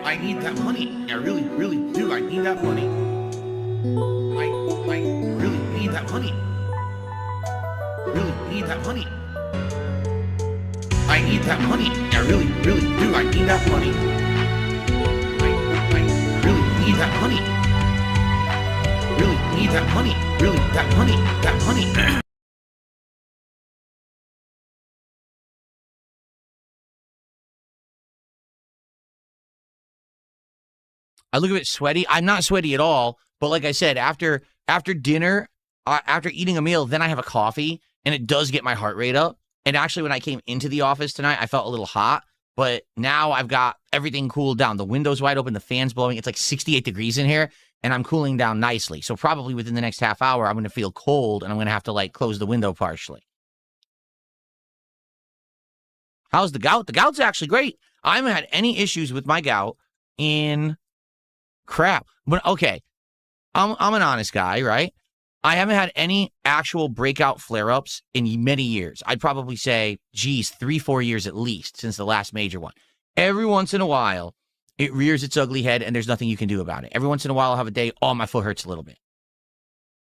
I need that money. I really, really do. I need that money. I really need that money. Really need that money. I need that money. I really, really do. I need that money. I really need that money. Really need that money. Really, that money. That money. I look a bit sweaty. I'm not sweaty at all, but like I said, after dinner, after eating a meal, then I have a coffee, and it does get my heart rate up. And actually, when I came into the office tonight, I felt a little hot, but now I've got everything cooled down. The window's wide open, the fan's blowing. It's like 68 degrees in here, and I'm cooling down nicely. So probably within the next half hour, I'm going to feel cold, and I'm going to have to, like, close the window partially. How's the gout? The gout's actually great. I haven't had any issues with my gout in... crap. But okay, I'm an honest guy, right? I haven't had any actual breakout flare-ups in many years. I'd probably say, geez, 3-4 years at least since the last major one. Every once in a while, it rears its ugly head and there's nothing you can do about it. Every once in a while, I'll have a day, oh, my foot hurts a little bit.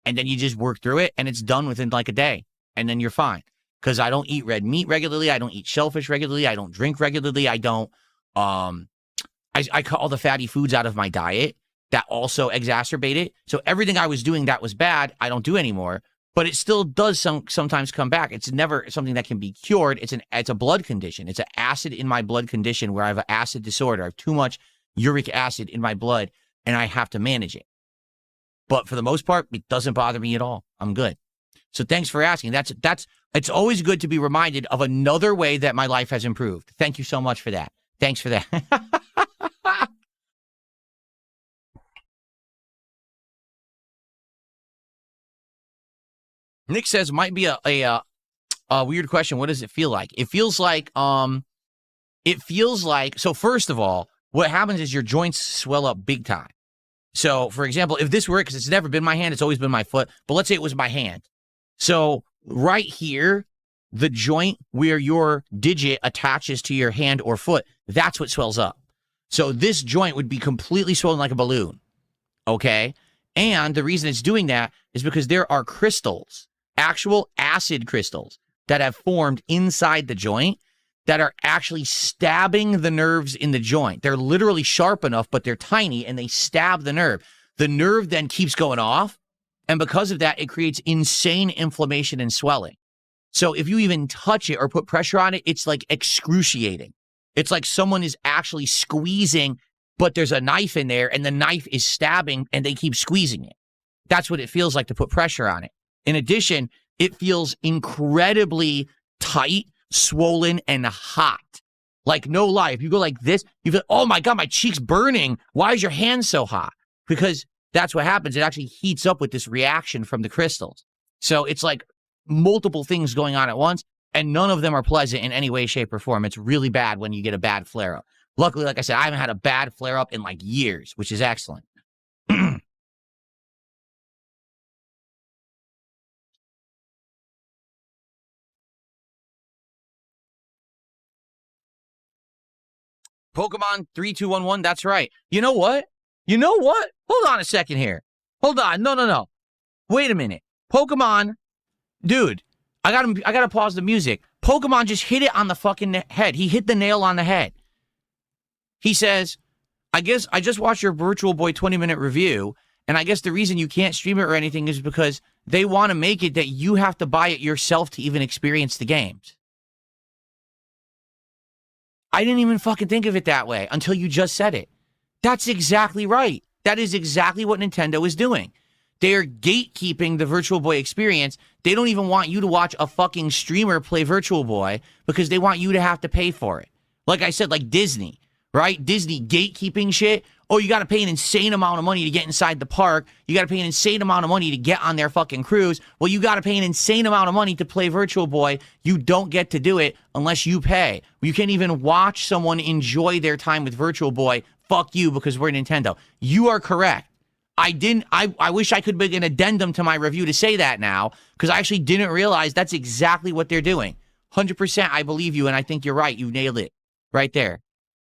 And then you just work through it and it's done within like a day. And then you're fine. Because I don't eat red meat regularly. I don't eat shellfish regularly. I don't drink regularly. I don't, I cut all the fatty foods out of my diet. That also exacerbate it. So everything I was doing that was bad, I don't do anymore. But it still does sometimes come back. It's never something that can be cured. It's a blood condition. It's an acid in my blood condition where I have an acid disorder. I have too much uric acid in my blood, and I have to manage it. But for the most part, it doesn't bother me at all. I'm good. So thanks for asking. It's always good to be reminded of another way that my life has improved. Thank you so much for that. Thanks for that. Nick says, might be a weird question. What does it feel like? It feels like, so first of all, what happens is your joints swell up big time. So for example, if this were, because it's never been my hand, it's always been my foot, but let's say it was my hand. So right here, the joint where your digit attaches to your hand or foot, that's what swells up. So this joint would be completely swollen like a balloon. Okay. And the reason it's doing that is because there are crystals, actual acid crystals that have formed inside the joint that are actually stabbing the nerves in the joint. They're literally sharp enough, but they're tiny and they stab the nerve. The nerve then keeps going off. And because of that, it creates insane inflammation and swelling. So if you even touch it or put pressure on it, it's like excruciating. It's like someone is actually squeezing, but there's a knife in there and the knife is stabbing and they keep squeezing it. That's what it feels like to put pressure on it. In addition, it feels incredibly tight, swollen, and hot. Like, no lie. If you go like this, you feel, oh my God, my cheek's burning. Why is your hand so hot? Because that's what happens. It actually heats up with this reaction from the crystals. So it's like multiple things going on at once, and none of them are pleasant in any way, shape, or form. It's really bad when you get a bad flare-up. Luckily, like I said, I haven't had a bad flare-up in like years, which is excellent. Pokemon 3211, that's right. You know what? You know what? Hold on a second here. Hold on. No. Wait a minute. Pokemon, dude, I gotta pause the music. Pokemon just hit it on the fucking head. He hit the nail on the head. He says, I guess I just watched your Virtual Boy 20-minute review, and I guess the reason you can't stream it or anything is because they want to make it that you have to buy it yourself to even experience the games. I didn't even fucking think of it that way until you just said it. That's exactly right. That is exactly what Nintendo is doing. They are gatekeeping the Virtual Boy experience. They don't even want you to watch a fucking streamer play Virtual Boy because they want you to have to pay for it. Like I said, like Disney, right? Disney gatekeeping shit. Oh, you got to pay an insane amount of money to get inside the park. You got to pay an insane amount of money to get on their fucking cruise. Well, you got to pay an insane amount of money to play Virtual Boy. You don't get to do it unless you pay. You can't even watch someone enjoy their time with Virtual Boy. Fuck you, because we're Nintendo. You are correct. I wish I could make an addendum to my review to say that now, because I actually didn't realize that's exactly what they're doing. 100% I believe you, and I think you're right. You nailed it right there.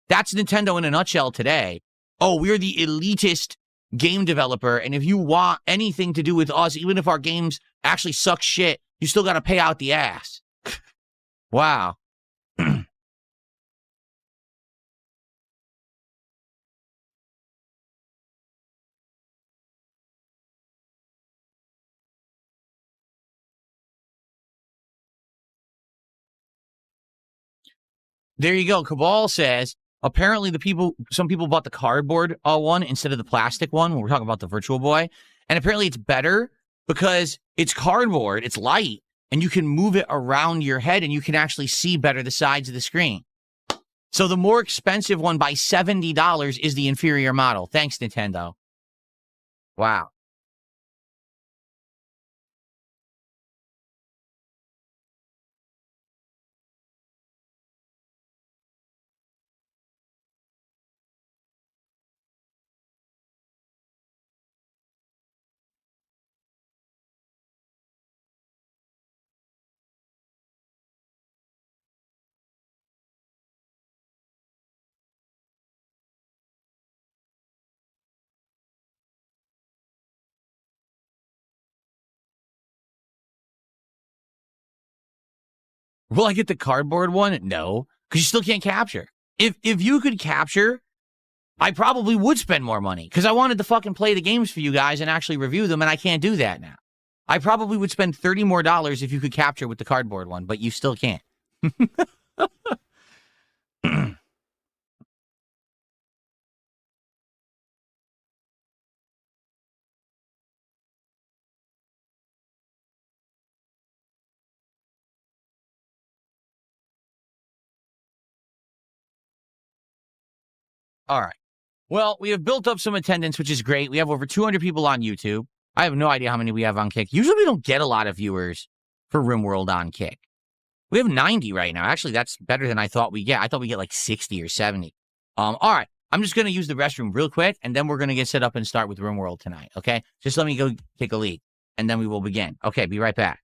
That's Nintendo in a nutshell today. Oh, we're the elitist game developer, and if you want anything to do with us, even if our games actually suck shit, you still got to pay out the ass. Wow. There you go. Cabal says, apparently some people bought the cardboard one instead of the plastic one when we're talking about the Virtual Boy. And apparently it's better because it's cardboard, it's light, and you can move it around your head and you can actually see better the sides of the screen. So the more expensive one by $70 is the inferior model. Thanks, Nintendo. Wow. Will I get the cardboard one? No, because you still can't capture. If you could capture, I probably would spend more money because I wanted to fucking play the games for you guys and actually review them, and I can't do that now. I probably would spend $30 more if you could capture with the cardboard one, but you still can't. All right. Well, we have built up some attendance, which is great. We have over 200 people on YouTube. I have no idea how many we have on Kick. Usually we don't get a lot of viewers for RimWorld on Kick. We have 90 right now. Actually, that's better than I thought we get. I thought we get like 60 or 70. All right. I'm just going to use the restroom real quick, and then we're going to get set up and start with RimWorld tonight, okay? Just let me go take a leak, and then we will begin. Okay, be right back.